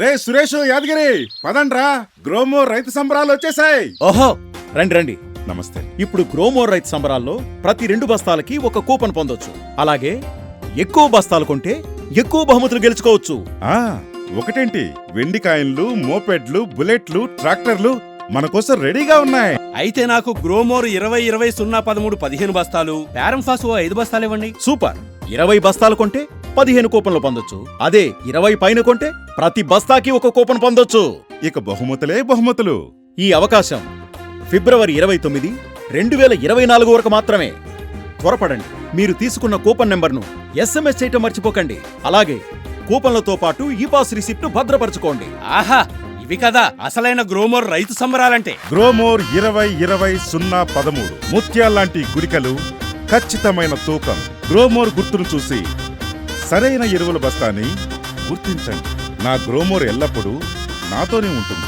రే సురేష్ యాదగిరి పదండ్రా, గ్రోమోర్ రైతు సంబరాలు వచ్చేసాయి. ఓహో, రండి రండి. నమస్తే. ఇప్పుడు గ్రోమోర్ రైతు సంబరాల్లో ప్రతి 2 బస్తాలకి ఒక కూపన్ పొందొచ్చు. అలాగే ఎక్కువ బస్తాలు కొంటే ఎక్కువ బహుమతులు గెలుచుకోవచ్చు. ఆ ఒకటేంటి, వెండి కాయిన్లు, మోపెడ్లు, బుల్లెట్లు, ట్రాక్టర్లు మన కోసం రెడీగా ఉన్నాయి. అయితే నాకు గ్రోమోర్ 20-20-0-13 15 బస్తాలు, పారంఫాస్ 5 బస్తాలు ఇవ్వండి. సూపర్. 20 బస్తాలు కొంటే 15 కూపన్లు పొందొచ్చు. అదే 20 పైన కొంటే ప్రతి బస్తాకి ఒక కూపన్ పొందొచ్చు. ఇక బహుమతులే బహుమతులు. ఈ అవకాశం ఫిబ్రవరి 29, 2024 వరకు మాత్రమే. త్వరపడండి. మీరు తీసుకున్న కూపన్ నెంబర్ను SMS చేయటం మర్చిపోకండి. అలాగే కూపన్లతో పాటు ఈ పాస్ రిసిప్ట్ను భద్రపరచుకోండి. ఆహా, ఇవి కదా అసలైన గ్రోమోర్ రైతు సంబరాలంటే. గ్రోమోర్ 20-20-0-13 ముత్యాల్లాంటి గురికలు, ఖచ్చితమైన తూకం. గ్రోమోర్ గుర్తును చూసి సరైన ఎరువుల బస్తాని గుర్తించండి. నా గ్రోమోర్ ఎల్లప్పుడూ నాతోనే ఉంటుంది.